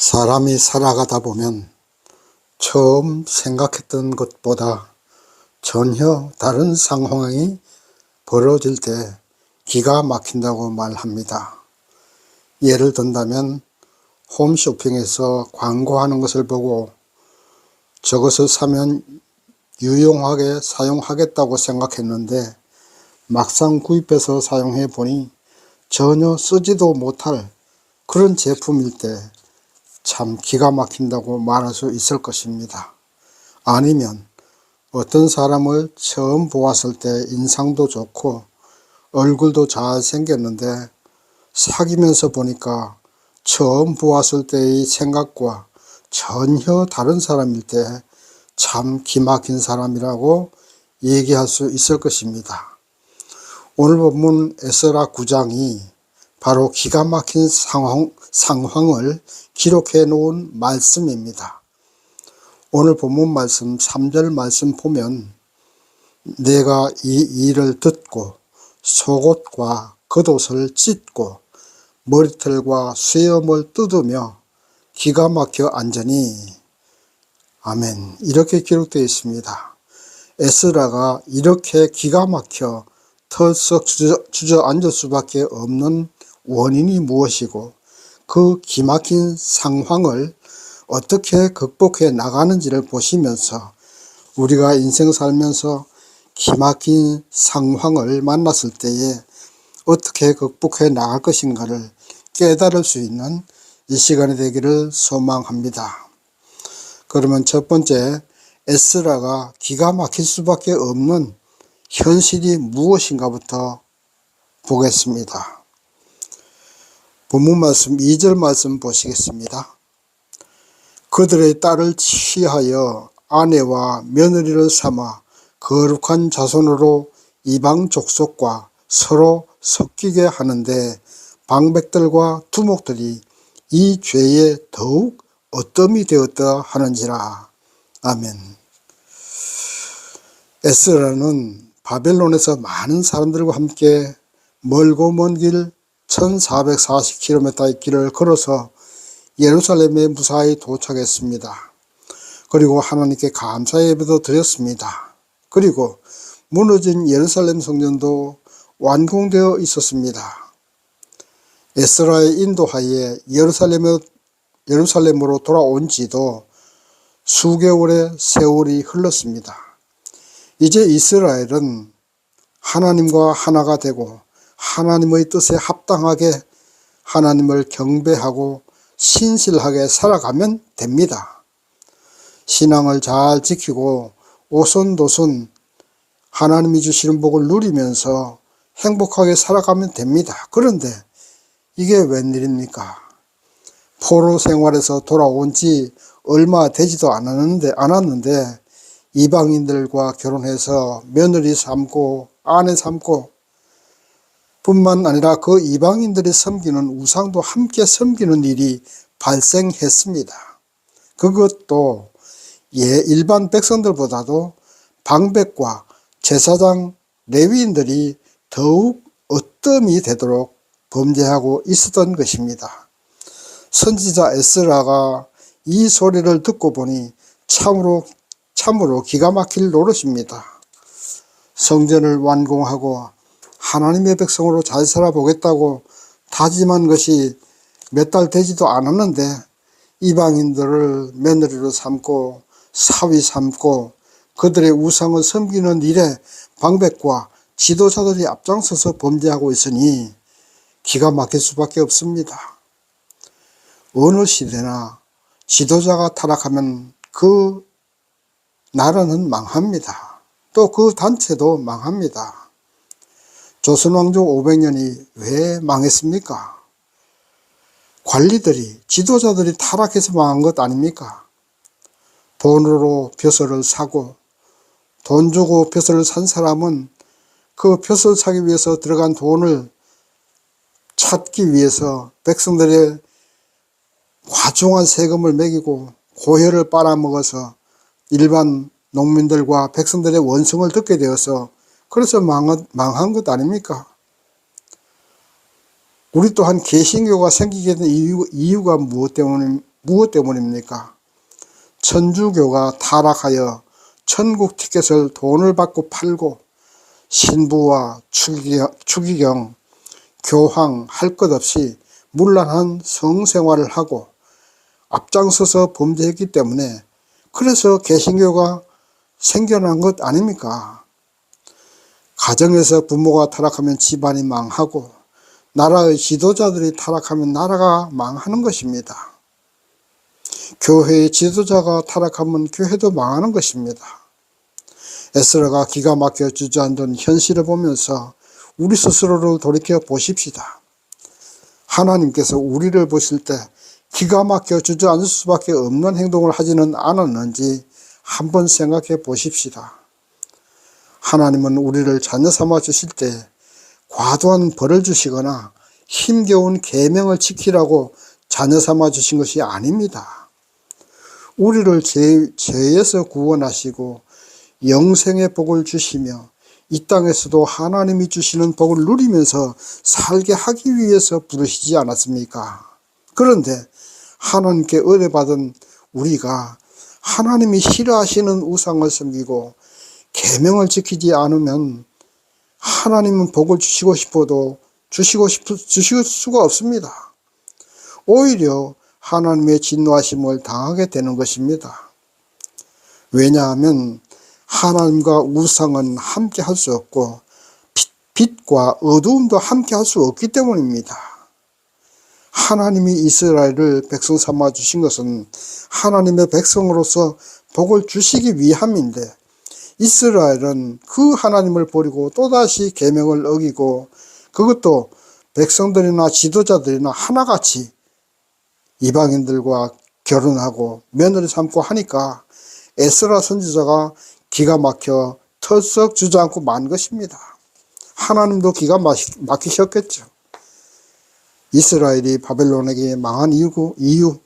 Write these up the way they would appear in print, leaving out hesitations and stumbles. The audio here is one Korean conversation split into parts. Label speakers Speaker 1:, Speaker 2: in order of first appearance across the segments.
Speaker 1: 사람이 살아가다 보면 처음 생각했던 것보다 전혀 다른 상황이 벌어질 때 기가 막힌다고 말합니다. 예를 든다면 홈쇼핑에서 광고하는 것을 보고 저것을 사면 유용하게 사용하겠다고 생각했는데 막상 구입해서 사용해 보니 전혀 쓰지도 못할 그런 제품일 때 참 기가 막힌다고 말할 수 있을 것입니다. 아니면 어떤 사람을 처음 보았을 때 인상도 좋고 얼굴도 잘생겼는데 사귀면서 보니까 처음 보았을 때의 생각과 전혀 다른 사람일 때 참 기막힌 사람이라고 얘기할 수 있을 것입니다. 오늘 본문 에스라 9장이 바로 기가 막힌 상황을 기록해 놓은 말씀입니다. 오늘 본문 말씀 3절 말씀 보면 내가 이 일을 듣고 속옷과 겉옷을 찢고 머리털과 수염을 뜯으며 기가 막혀 앉으니 아멘 이렇게 기록되어 있습니다. 에스라가 이렇게 기가 막혀 털썩 주저앉을 수밖에 없는 원인이 무엇이고 그 기막힌 상황을 어떻게 극복해 나가는지를 보시면서 우리가 인생 살면서 기막힌 상황을 만났을 때에 어떻게 극복해 나갈 것인가를 깨달을 수 있는 이 시간이 되기를 소망합니다. 그러면 첫 번째, 에스라가 기가 막힐 수밖에 없는 현실이 무엇인가부터 보겠습니다. 본문 말씀 2절 말씀 보시겠습니다. 그들의 딸을 취하여 아내와 며느리를 삼아 거룩한 자손으로 이방 족속과 서로 섞이게 하는데 방백들과 두목들이 이 죄에 더욱 어뜸이 되었다 하는지라. 아멘. 에스라는 바벨론에서 많은 사람들과 함께 멀고 먼 길 1440km의 길을 걸어서 예루살렘에 무사히 도착했습니다. 그리고 하나님께 감사 예배도 드렸습니다. 그리고 무너진 예루살렘 성전도 완공되어 있었습니다. 에스라의 인도하에 예루살렘으로 돌아온 지도 수개월의 세월이 흘렀습니다. 이제 이스라엘은 하나님과 하나가 되고 하나님의 뜻에 합당하게 하나님을 경배하고 신실하게 살아가면 됩니다. 신앙을 잘 지키고 오손도손 하나님이 주시는 복을 누리면서 행복하게 살아가면 됩니다. 그런데 이게 웬일입니까? 포로 생활에서 돌아온 지 얼마 되지도 않았는데 이방인들과 결혼해서 며느리 삼고 아내 삼고 뿐만 아니라 그 이방인들이 섬기는 우상도 함께 섬기는 일이 발생했습니다. 그것도 일반 백성들보다도 방백과 제사장 레위인들이 더욱 어뜸이 되도록 범죄하고 있었던 것입니다. 선지자 에스라가 이 소리를 듣고 보니 참으로 기가 막힐 노릇입니다. 성전을 완공하고 하나님의 백성으로 잘 살아보겠다고 다짐한 것이 몇 달 되지도 않았는데 이방인들을 며느리로 삼고 사위 삼고 그들의 우상을 섬기는 일에 방백과 지도자들이 앞장서서 범죄하고 있으니 기가 막힐 수밖에 없습니다. 어느 시대나 지도자가 타락하면 그 나라는 망합니다. 또 그 단체도 망합니다. 조선왕조 500년이 왜 망했습니까? 관리들이, 지도자들이 타락해서 망한 것 아닙니까? 돈으로 벼슬을 사고 돈 주고 벼슬을 산 사람은 그 벼슬 사기 위해서 들어간 돈을 찾기 위해서 백성들의 과중한 세금을 매기고 고혈을 빨아먹어서 일반 농민들과 백성들의 원성을 듣게 되어서 그래서 망한 것 아닙니까? 우리 또한 개신교가 생기게 된 이유가 무엇 무엇 때문입니까? 천주교가 타락하여 천국 티켓을 돈을 받고 팔고 신부와 추기경, 교황 할 것 없이 문란한 성생활을 하고 앞장서서 범죄했기 때문에 그래서 개신교가 생겨난 것 아닙니까? 가정에서 부모가 타락하면 집안이 망하고 나라의 지도자들이 타락하면 나라가 망하는 것입니다. 교회의 지도자가 타락하면 교회도 망하는 것입니다. 에스라가 기가 막혀 주저앉은 현실을 보면서 우리 스스로를 돌이켜 보십시다. 하나님께서 우리를 보실 때 기가 막혀 주저앉을 수밖에 없는 행동을 하지는 않았는지 한번 생각해 보십시다. 하나님은 우리를 자녀 삼아 주실 때 과도한 벌을 주시거나 힘겨운 계명을 지키라고 자녀 삼아 주신 것이 아닙니다. 우리를 죄에서 구원하시고 영생의 복을 주시며 이 땅에서도 하나님이 주시는 복을 누리면서 살게 하기 위해서 부르시지 않았습니까? 그런데 하나님께 의뢰받은 우리가 하나님이 싫어하시는 우상을 섬기고 계명을 지키지 않으면 하나님은 복을 주시고 싶어도 주실 수가 없습니다. 오히려 하나님의 진노하심을 당하게 되는 것입니다. 왜냐하면 하나님과 우상은 함께 할 수 없고 빛과 어두움도 함께 할 수 없기 때문입니다. 하나님이 이스라엘을 백성 삼아 주신 것은 하나님의 백성으로서 복을 주시기 위함인데 이스라엘은 그 하나님을 버리고 또다시 계명을 어기고 그것도 백성들이나 지도자들이나 하나같이 이방인들과 결혼하고 며느리 삼고 하니까 에스라 선지자가 기가 막혀 털썩 주저앉고 만 것입니다. 하나님도 기가 막히셨겠죠. 이스라엘이 바벨론에게 망한 이유,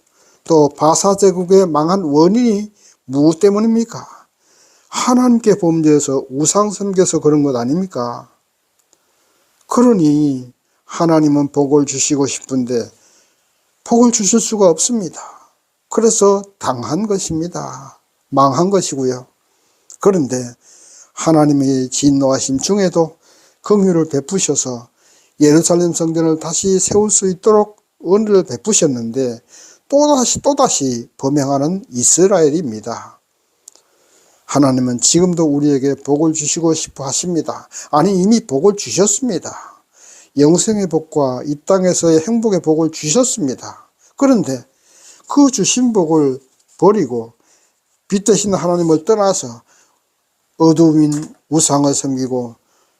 Speaker 1: 또 바사 제국에 망한 원인이 무엇 때문입니까? 하나님께 범죄해서 우상 섬겨서 그런 것 아닙니까? 그러니 하나님은 복을 주시고 싶은데 복을 주실 수가 없습니다. 그래서 당한 것입니다. 망한 것이고요. 그런데 하나님의 진노하심 중에도 긍휼을 베푸셔서 예루살렘 성전을 다시 세울 수 있도록 은혜를 베푸셨는데 또다시 범행하는 이스라엘입니다. 하나님은 지금도 우리에게 복을 주시고 싶어 하십니다. 아니, 이미 복을 주셨습니다. 영생의 복과 이 땅에서의 행복의 복을 주셨습니다. 그런데 그 주신 복을 버리고 빛 되신 하나님을 떠나서 어두움인 우상을 섬기고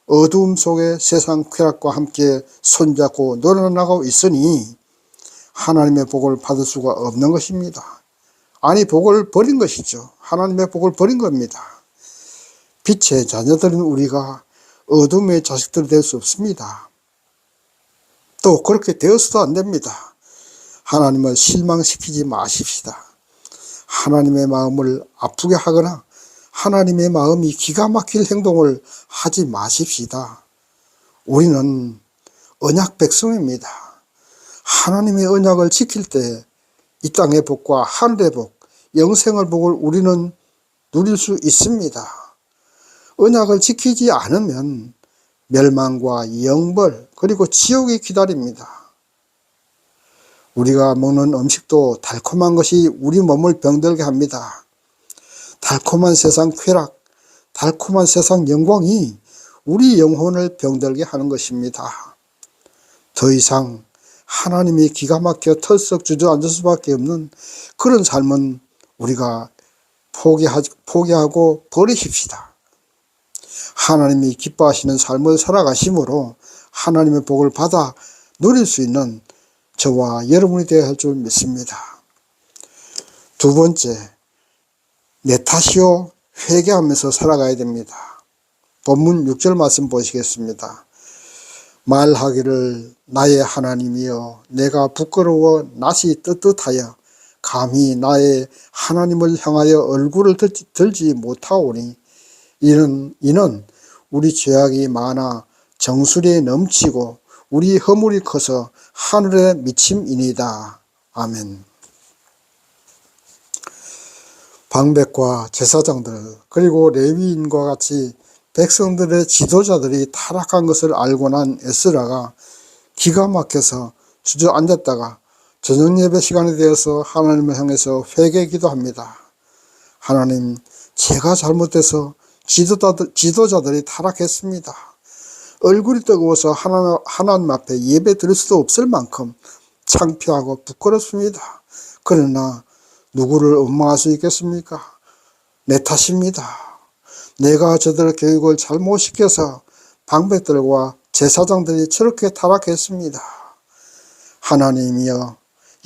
Speaker 1: 어두움 속에 세상 쾌락과 함께 손잡고 놀아나가고 있으니 하나님의 복을 받을 수가 없는 것입니다. 아니, 복을 버린 것이죠. 하나님의 복을 버린 겁니다. 빛의 자녀들인 우리가 어둠의 자식들이 될 수 없습니다. 또 그렇게 되어서도 안 됩니다. 하나님을 실망시키지 마십시다. 하나님의 마음을 아프게 하거나 하나님의 마음이 기가 막힐 행동을 하지 마십시다. 우리는 언약 백성입니다. 하나님의 언약을 지킬 때 이 땅의 복과 하늘의 복, 영생의 복을 우리는 누릴 수 있습니다. 언약을 지키지 않으면 멸망과 영벌 그리고 지옥이 기다립니다. 우리가 먹는 음식도 달콤한 것이 우리 몸을 병들게 합니다. 달콤한 세상 쾌락, 달콤한 세상 영광이 우리 영혼을 병들게 하는 것입니다. 더 이상 하나님이 기가 막혀 털썩 주저앉을 수밖에 없는 그런 삶은 우리가 포기하고 버리십시다. 하나님이 기뻐하시는 삶을 살아가심으로 하나님의 복을 받아 누릴 수 있는 저와 여러분이 되어야 할 줄 믿습니다. 두 번째, 내 탓이요 회개하면서 살아가야 됩니다. 본문 6절 말씀 보시겠습니다. 말하기를 나의 하나님이여 내가 부끄러워 낯이 떳떳하여 감히 나의 하나님을 향하여 얼굴을 들지 못하오니 이는 우리 죄악이 많아 정수리에 넘치고 우리 허물이 커서 하늘에 미침이니이다. 아멘. 방백과 제사장들 그리고 레위인과 같이 백성들의 지도자들이 타락한 것을 알고 난 에스라가 기가 막혀서 주저앉았다가 저녁 예배 시간이 되어서 하나님을 향해서 회개 기도합니다. 하나님, 제가 잘못돼서 지도자들이 타락했습니다. 얼굴이 뜨거워서 하나님 앞에 예배 드릴 수도 없을 만큼 창피하고 부끄럽습니다. 그러나 누구를 원망할 수 있겠습니까? 내 탓입니다. 내가 저들 교육을 잘못 시켜서 방백들과 제사장들이 저렇게 타락했습니다. 하나님이여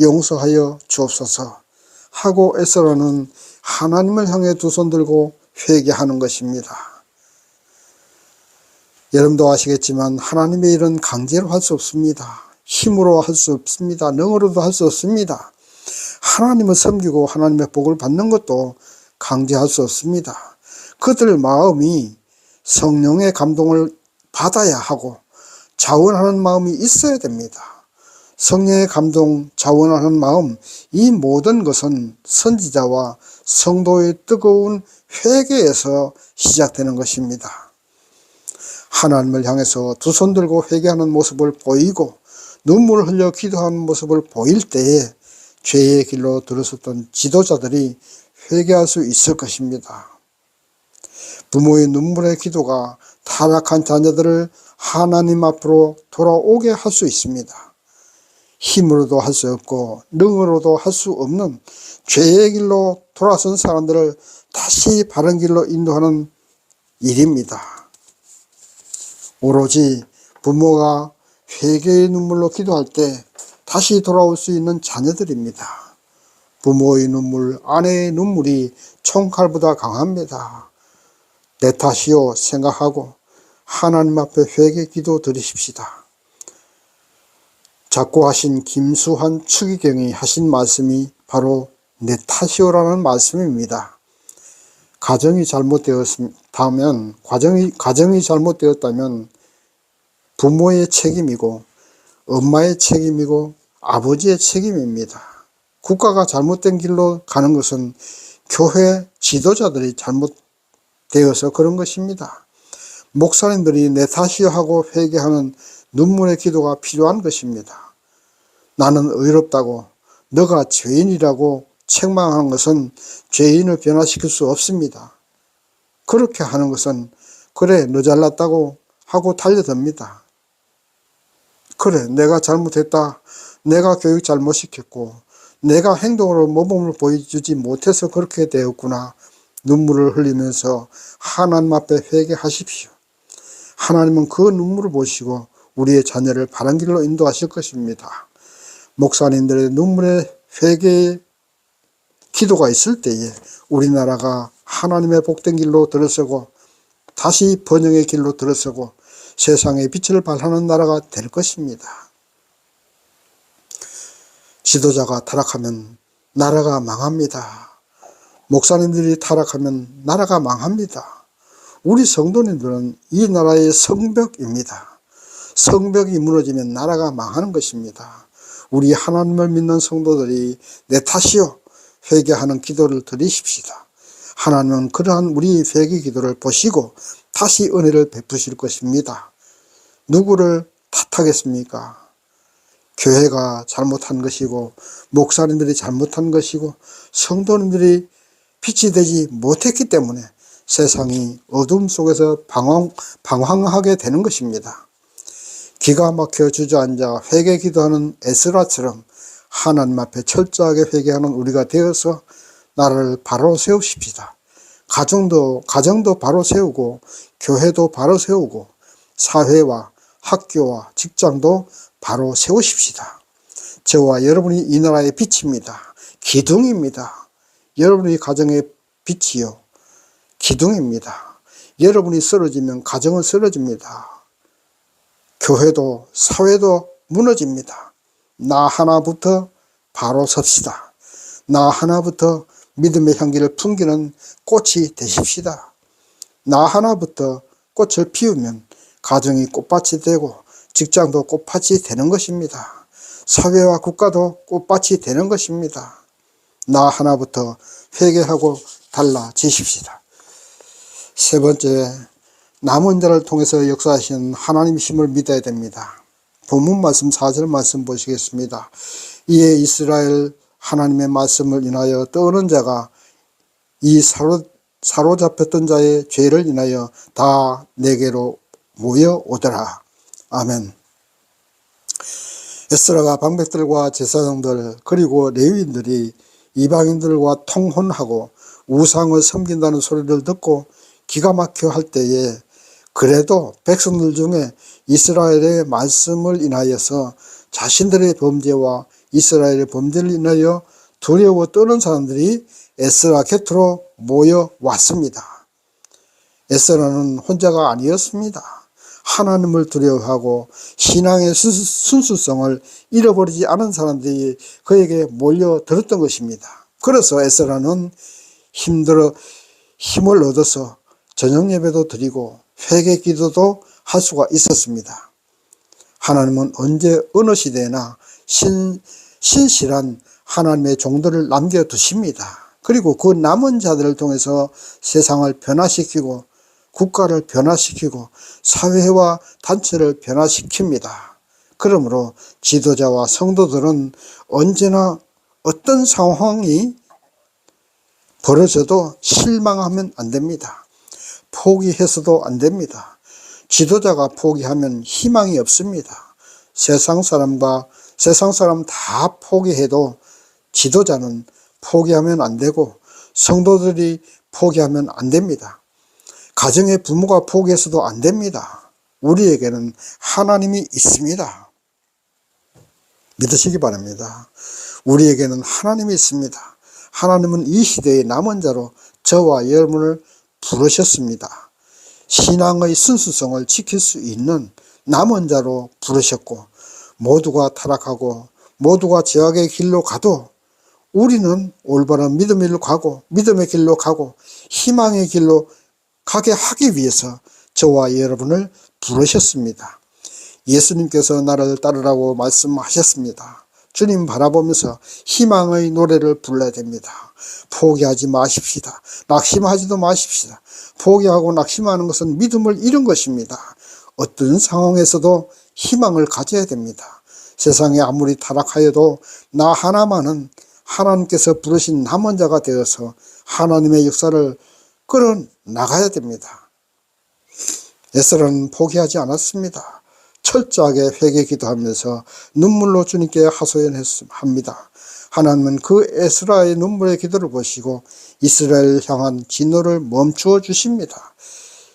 Speaker 1: 용서하여 주옵소서 하고 에스라는 하나님을 향해 두 손 들고 회개하는 것입니다. 여러분도 아시겠지만 하나님의 일은 강제로 할 수 없습니다. 힘으로 할 수 없습니다. 능으로도 할 수 없습니다. 하나님을 섬기고 하나님의 복을 받는 것도 강제할 수 없습니다. 그들 마음이 성령의 감동을 받아야 하고 자원하는 마음이 있어야 됩니다. 성령의 감동, 자원하는 마음, 이 모든 것은 선지자와 성도의 뜨거운 회개에서 시작되는 것입니다. 하나님을 향해서 두 손 들고 회개하는 모습을 보이고 눈물을 흘려 기도하는 모습을 보일 때에 죄의 길로 들어섰던 지도자들이 회개할 수 있을 것입니다. 부모의 눈물의 기도가 타락한 자녀들을 하나님 앞으로 돌아오게 할 수 있습니다. 힘으로도 할 수 없고 능으로도 할 수 없는 죄의 길로 돌아선 사람들을 다시 바른 길로 인도하는 일입니다. 오로지 부모가 회개의 눈물로 기도할 때 다시 돌아올 수 있는 자녀들입니다. 부모의 눈물, 아내의 눈물이 총칼보다 강합니다. 내 탓이요 생각하고 하나님 앞에 회개 기도 드리십시다. 작고하신 김수환 추기경이 하신 말씀이 바로 내 탓이요라는 말씀입니다. 가정이 잘못되었다면 부모의 책임이고 엄마의 책임이고 아버지의 책임입니다. 국가가 잘못된 길로 가는 것은 교회 지도자들이 잘못되어서 그런 것입니다. 목사님들이 내 탓이요 하고 회개하는 눈물의 기도가 필요한 것입니다. 나는 의롭다고 너가 죄인이라고 책망하는 것은 죄인을 변화시킬 수 없습니다. 그렇게 하는 것은 그래 너 잘났다고 하고 달려듭니다. 그래 내가 잘못했다. 내가 교육 잘못시켰고 내가 행동으로 모범을 보여주지 못해서 그렇게 되었구나. 눈물을 흘리면서 하나님 앞에 회개하십시오. 하나님은 그 눈물을 보시고 우리의 자녀를 바른 길로 인도하실 것입니다. 목사님들의 눈물의 회개의 기도가 있을 때에 우리나라가 하나님의 복된 길로 들어서고 다시 번영의 길로 들어서고 세상의 빛을 발하는 나라가 될 것입니다. 지도자가 타락하면 나라가 망합니다. 목사님들이 타락하면 나라가 망합니다. 우리 성도님들은 이 나라의 성벽입니다. 성벽이 무너지면 나라가 망하는 것입니다. 우리 하나님을 믿는 성도들이 내 탓이요 회개하는 기도를 드리십시다. 하나님은 그러한 우리 회개 기도를 보시고 다시 은혜를 베푸실 것입니다. 누구를 탓하겠습니까? 교회가 잘못한 것이고 목사님들이 잘못한 것이고 성도님들이 빛이 되지 못했기 때문에 세상이 어둠 속에서 방황하게 되는 것입니다. 기가 막혀 주저앉아 회개 기도하는 에스라처럼 하나님 앞에 철저하게 회개하는 우리가 되어서 나라를 바로 세우십시다. 가정도 바로 세우고 교회도 바로 세우고 사회와 학교와 직장도 바로 세우십시다. 저와 여러분이 이 나라의 빛입니다. 기둥입니다. 여러분이 가정의 빛이요 기둥입니다. 여러분이 쓰러지면 가정은 쓰러집니다. 교회도 사회도 무너집니다. 나 하나부터 바로 섭시다. 나 하나부터 믿음의 향기를 풍기는 꽃이 되십시다. 나 하나부터 꽃을 피우면 가정이 꽃밭이 되고 직장도 꽃밭이 되는 것입니다. 사회와 국가도 꽃밭이 되는 것입니다. 나 하나부터 회개하고 달라지십시다. 세 번째, 남은 자를 통해서 역사하시는 하나님이심을 믿어야 됩니다. 본문 말씀 4절 말씀 보시겠습니다. 이에 이스라엘 하나님의 말씀을 인하여 떠오른 자가 이 사로잡혔던 자의 죄를 인하여 다 내게로 모여오더라. 아멘. 에스라가 방백들과 제사장들 그리고 레위인들이 이방인들과 통혼하고 우상을 섬긴다는 소리를 듣고 기가 막혀 할 때에 그래도 백성들 중에 이스라엘의 말씀을 인하여서 자신들의 범죄와 이스라엘의 범죄를 인하여 두려워 떠는 사람들이 에스라 곁으로 모여왔습니다. 에스라는 혼자가 아니었습니다. 하나님을 두려워하고 신앙의 순수성을 잃어버리지 않은 사람들이 그에게 몰려들었던 것입니다. 그래서 에스라는 힘을 얻어서 저녁 예배도 드리고 회개 기도도 할 수가 있었습니다. 하나님은 언제 어느 시대나 신실한 하나님의 종들을 남겨두십니다. 그리고 그 남은 자들을 통해서 세상을 변화시키고 국가를 변화시키고 사회와 단체를 변화시킵니다. 그러므로 지도자와 성도들은 언제나 어떤 상황이 벌어져도 실망하면 안 됩니다. 포기해서도 안 됩니다. 지도자가 포기하면 희망이 없습니다. 세상 사람 다 포기해도 지도자는 포기하면 안 되고 성도들이 포기하면 안 됩니다. 가정의 부모가 포기해서도 안 됩니다. 우리에게는 하나님이 있습니다. 믿으시기 바랍니다. 우리에게는 하나님이 있습니다. 하나님은 이 시대의 남은 자로 저와 여러분을 부르셨습니다. 신앙의 순수성을 지킬 수 있는 남은 자로 부르셨고 모두가 타락하고 모두가 죄악의 길로 가도 우리는 올바른 믿음의 길로 가고 희망의 길로 가게 하기 위해서 저와 여러분을 부르셨습니다. 예수님께서 나를 따르라고 말씀하셨습니다. 주님 바라보면서 희망의 노래를 불러야 됩니다. 포기하지 마십시다. 낙심하지도 마십시다. 포기하고 낙심하는 것은 믿음을 잃은 것입니다. 어떤 상황에서도 희망을 가져야 됩니다. 세상에 아무리 타락하여도 나 하나만은 하나님께서 부르신 남은 자가 되어서 하나님의 역사를 끌어나가야 됩니다. 에스라는 포기하지 않았습니다. 철저하게 회개 기도하면서 눈물로 주님께 하소연합니다. 하나님은 그 에스라의 눈물의 기도를 보시고 이스라엘을 향한 진노를 멈추어 주십니다.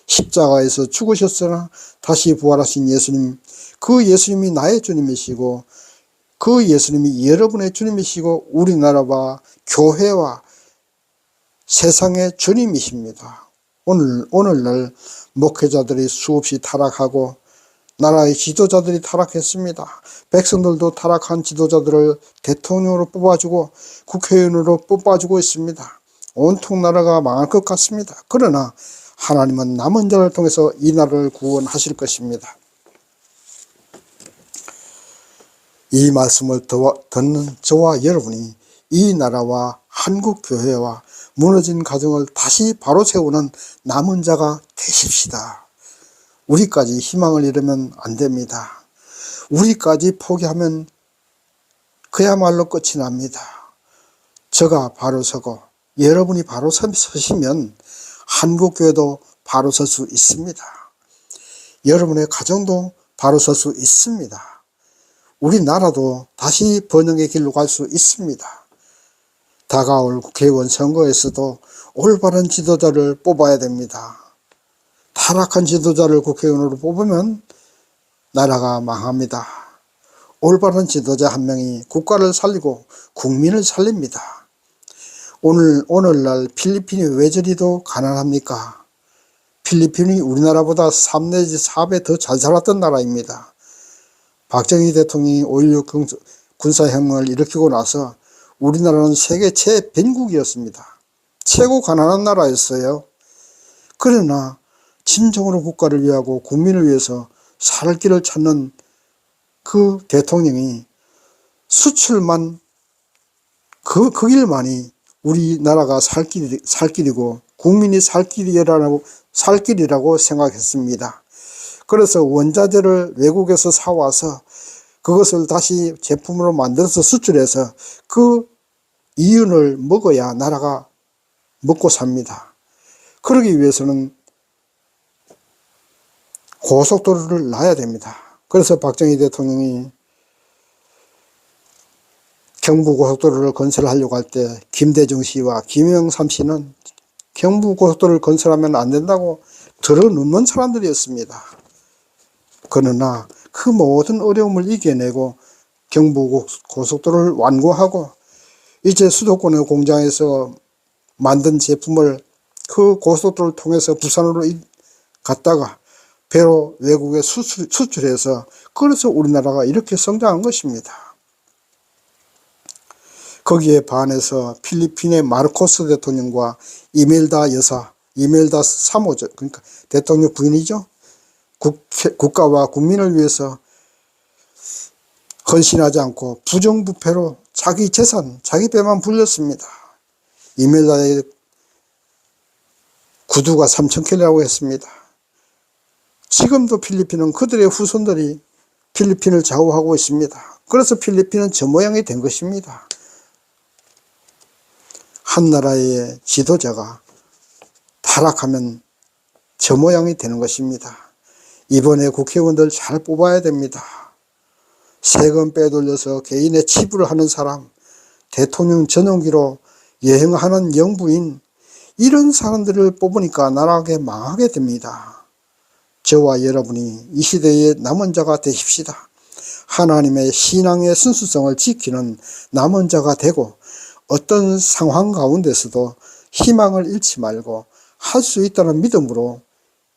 Speaker 1: 십자가에서 죽으셨으나 다시 부활하신 예수님, 그 예수님이 나의 주님이시고 그 예수님이 여러분의 주님이시고 우리나라와 교회와 세상의 주님이십니다. 오늘날 목회자들이 수없이 타락하고 나라의 지도자들이 타락했습니다. 백성들도 타락한 지도자들을 대통령으로 뽑아주고 국회의원으로 뽑아주고 있습니다. 온통 나라가 망할 것 같습니다. 그러나 하나님은 남은 자를 통해서 이 나라를 구원하실 것입니다. 이 말씀을 듣는 저와 여러분이 이 나라와 한국 교회와 무너진 가정을 다시 바로 세우는 남은 자가 되십시다. 우리까지 희망을 잃으면 안 됩니다. 우리까지 포기하면 그야말로 끝이 납니다. 저가 바로 서고 여러분이 바로 서시면 한국교회도 바로 설 수 있습니다. 여러분의 가정도 바로 설 수 있습니다. 우리나라도 다시 번영의 길로 갈 수 있습니다. 다가올 국회의원 선거에서도 올바른 지도자를 뽑아야 됩니다. 타락한 지도자를 국회의원으로 뽑으면 나라가 망합니다. 올바른 지도자 한 명이 국가를 살리고 국민을 살립니다. 오늘날 필리핀이 왜 저리도 가난합니까? 필리핀이 우리나라보다 3 내지 4배 더 잘 살았던 나라입니다. 박정희 대통령이 5.16 군사혁명을 일으키고 나서 우리나라는 세계 최빈국이었습니다. 최고 가난한 나라였어요. 그러나 진정으로 국가를 위하고 국민을 위해서 살 길을 찾는 그 대통령이 수출만 그 길만이 우리나라가 살 길이고 국민이 살 길이라고 생각했습니다. 그래서 원자재를 외국에서 사와서 그것을 다시 제품으로 만들어서 수출해서 그 이윤을 먹어야 나라가 먹고 삽니다. 그러기 위해서는 고속도로를 놔야 됩니다. 그래서 박정희 대통령이 경부고속도로를 건설하려고 할 때 김대중 씨와 김영삼 씨는 경부고속도로를 건설하면 안 된다고 들어눕는 사람들이었습니다. 그러나 그 모든 어려움을 이겨내고 경부고속도로를 완공하고 이제 수도권의 공장에서 만든 제품을 그 고속도로를 통해서 부산으로 갔다가 배로 외국에 수출해서 그래서 우리나라가 이렇게 성장한 것입니다. 거기에 반해서 필리핀의 마르코스 대통령과 이멜다 여사, 이멜다 사모죠. 그러니까 대통령 부인이죠. 국가와 국민을 위해서 헌신하지 않고 부정부패로 자기 재산, 자기 배만 불렸습니다. 이멜다의 구두가 3,000켤레라고 했습니다. 지금도 필리핀은 그들의 후손들이 필리핀을 좌우하고 있습니다. 그래서 필리핀은 저 모양이 된 것입니다. 한 나라의 지도자가 타락하면 저 모양이 되는 것입니다. 이번에 국회의원들 잘 뽑아야 됩니다. 세금 빼돌려서 개인의 치부를 하는 사람, 대통령 전용기로 여행하는 영부인, 이런 사람들을 뽑으니까 나라가 망하게 됩니다. 저와 여러분이 이 시대의 남은 자가 되십시다. 하나님의 신앙의 순수성을 지키는 남은 자가 되고 어떤 상황 가운데서도 희망을 잃지 말고 할 수 있다는 믿음으로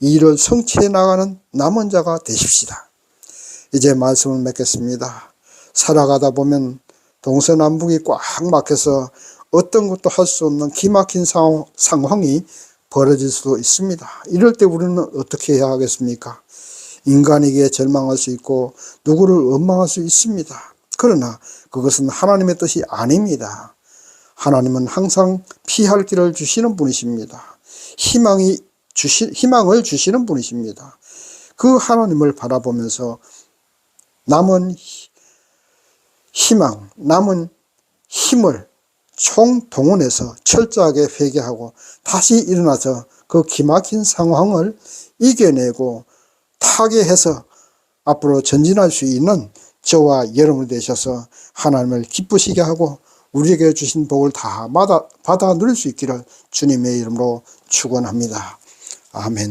Speaker 1: 이 일을 성취해 나가는 남은 자가 되십시다. 이제 말씀을 맺겠습니다. 살아가다 보면 동서남북이 꽉 막혀서 어떤 것도 할 수 없는 기막힌 상황이 벌어질 수도 있습니다. 이럴 때 우리는 어떻게 해야 하겠습니까? 인간에게 절망할 수 있고 누구를 원망할 수 있습니다. 그러나 그것은 하나님의 뜻이 아닙니다. 하나님은 항상 피할 길을 주시는 분이십니다. 희망을 주시는 분이십니다. 그 하나님을 바라보면서 남은 희망, 남은 힘을 총동원해서 철저하게 회개하고 다시 일어나서 그 기막힌 상황을 이겨내고 타개해서 앞으로 전진할 수 있는 저와 여러분이 되셔서 하나님을 기쁘시게 하고 우리에게 주신 복을 다 받아 누릴 수 있기를 주님의 이름으로 축원합니다. 아멘.